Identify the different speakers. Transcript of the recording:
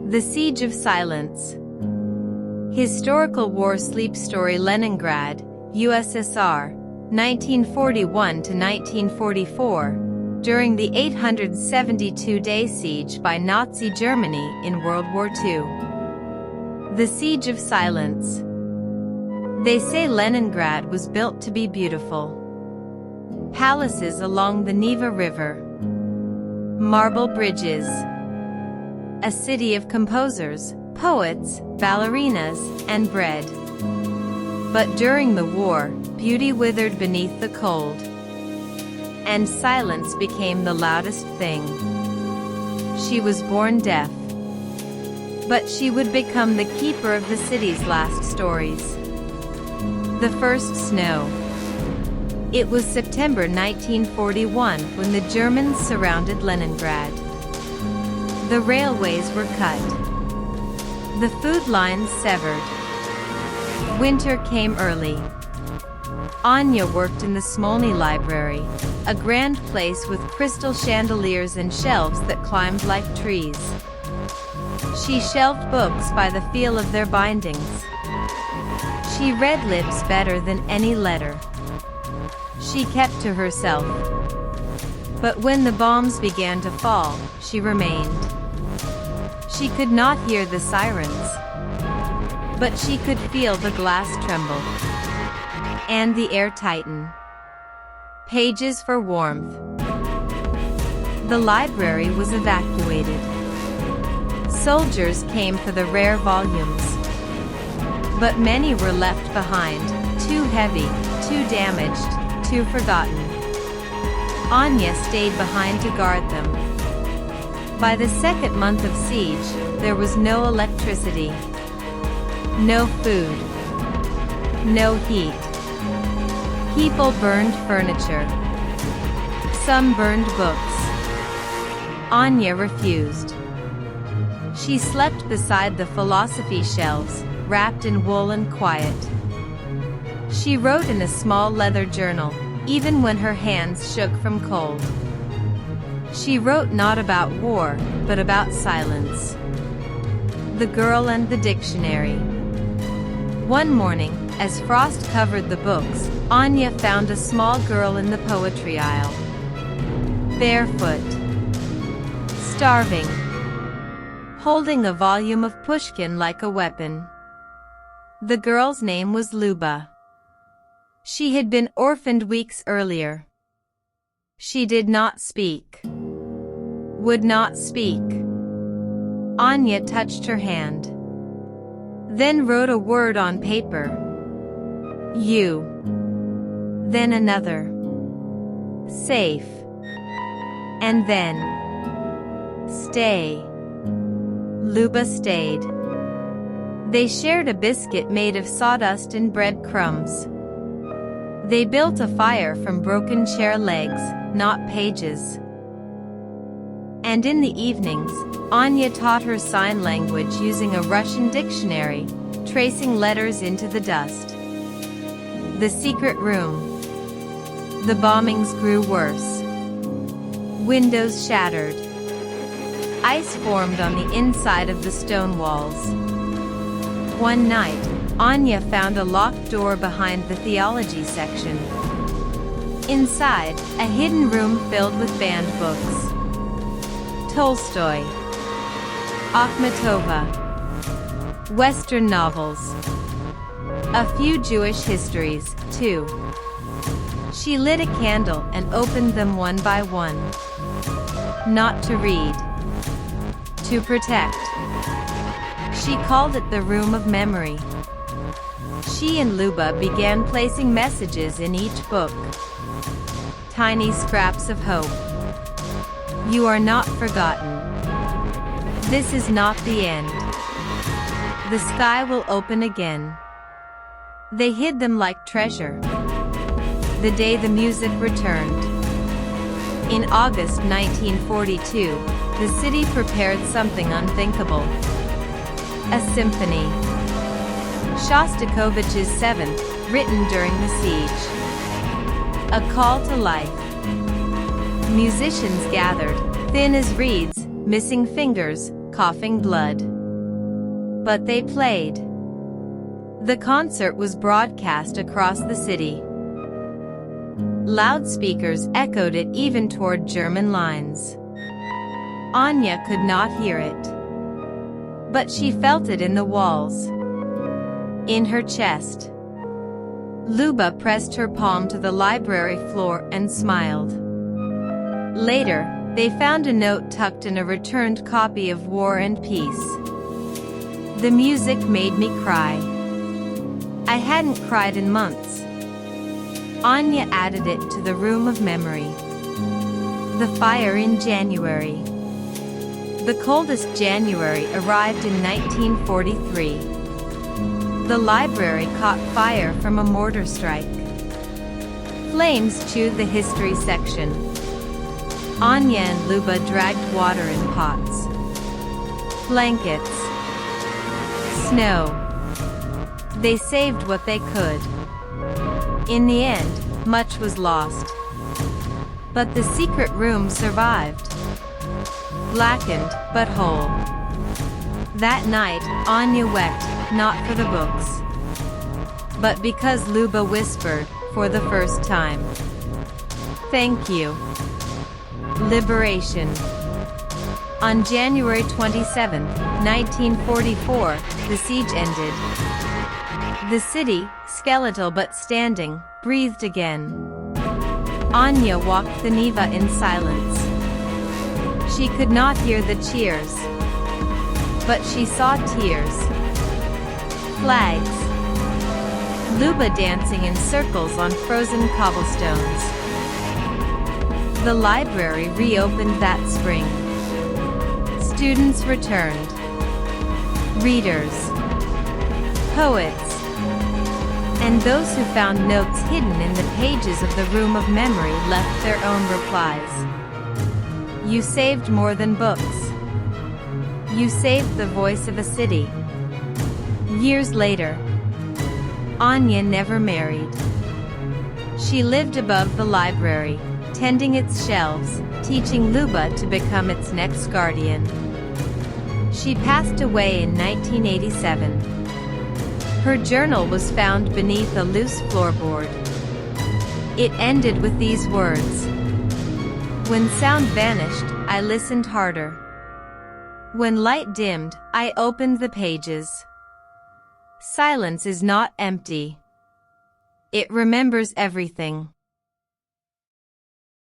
Speaker 1: The Siege of Silence. Historical war sleep story Leningrad, USSR, 1941 to 1944, during the 872-day siege by Nazi Germany in World War II. The Siege of Silence. They say Leningrad was built to be beautiful. Palaces along the Neva River. Marble bridges. A city of composers, poets, ballerinas, and bread. But during the war, beauty withered beneath the cold, and silence became the loudest thing. She was born deaf, but she would become the keeper of the city's last stories. The first snow. It was September 1941 when the Germans surrounded Leningrad. The railways were cut. The food lines severed. Winter came early. Anya worked in the Smolny Library, a grand place with crystal chandeliers and shelves that climbed like trees. She shelved books by the feel of their bindings. She read lips better than any letter. She kept to herself. But when the bombs began to fall, she remained. She could not hear the sirens, but she could feel the glass tremble and the air tighten. Pages for warmth. The library was evacuated. Soldiers came for the rare volumes, but many were left behind, too heavy, too damaged, too forgotten. Anya stayed behind to guard them. By the second month of siege, there was no electricity, no food, no heat. People burned furniture. Some burned books. Anya refused. She slept beside the philosophy shelves, wrapped in wool and quiet. She wrote in a small leather journal, even when her hands shook from cold. She wrote not about war, but about silence. The Girl and the Dictionary. One morning, as frost covered the books, Anya found a small girl in the poetry aisle. Barefoot. Starving. Holding a volume of Pushkin like a weapon. The girl's name was Luba. She had been orphaned weeks earlier. She did not speak. Would not speak. Anya touched her hand. Then wrote a word on paper. You. Then another. Safe. And then. Stay. Luba stayed. They shared a biscuit made of sawdust and breadcrumbs. They built a fire from broken chair legs, not pages. And in the evenings, Anya taught her sign language using a Russian dictionary, tracing letters into the dust. The secret room. The bombings grew worse. Windows shattered. Ice formed on the inside of the stone walls. One night, Anya found a locked door behind the theology section. Inside, a hidden room filled with banned books. Tolstoy. Akhmatova. Western novels. A few Jewish histories, too. She lit a candle and opened them one by one. Not to read. To protect. She called it the Room of Memory. She and Luba began placing messages in each book. Tiny scraps of hope. You are not forgotten. This is not the end. The sky will open again. They hid them like treasure. The day the music returned. In August 1942, the city prepared something unthinkable. A symphony. Shostakovich's Seventh, written during the siege. A call to life. Musicians gathered, thin as reeds, missing fingers, coughing blood. But they played. The concert was broadcast across the city. Loudspeakers echoed it even toward German lines. Anya could not hear it. But she felt it in the walls. In her chest. Luba pressed her palm to the library floor and smiled. Later, they found a note tucked in a returned copy of War and Peace. The music made me cry. I hadn't cried in months. Anya added it to the room of memory. The fire in January. The coldest January arrived in 1943. The library caught fire from a mortar strike. Flames chewed the history section. Anya and Luba dragged water in pots. Blankets. Snow. They saved what they could. In the end, much was lost. But the secret room survived. Blackened, but whole. That night, Anya wept, not for the books, but because Luba whispered, for the first time, "Thank you." Liberation. On January 27, 1944, the siege ended. The city, skeletal but standing, breathed again. Anya walked the Neva in silence. She could not hear the cheers, but she saw tears. Flags. Luba dancing in circles on frozen cobblestones. The library reopened that spring. Students returned. Readers. Poets. And those who found notes hidden in the pages of the Room of Memory left their own replies. You saved more than books. You saved the voice of a city. Years later, Anya never married. She lived above the library, tending its shelves, teaching Luba to become its next guardian. She passed away in 1987. Her journal was found beneath a loose floorboard. It ended with these words. When sound vanished, I listened harder. When light dimmed, I opened the pages. Silence is not empty. It remembers everything.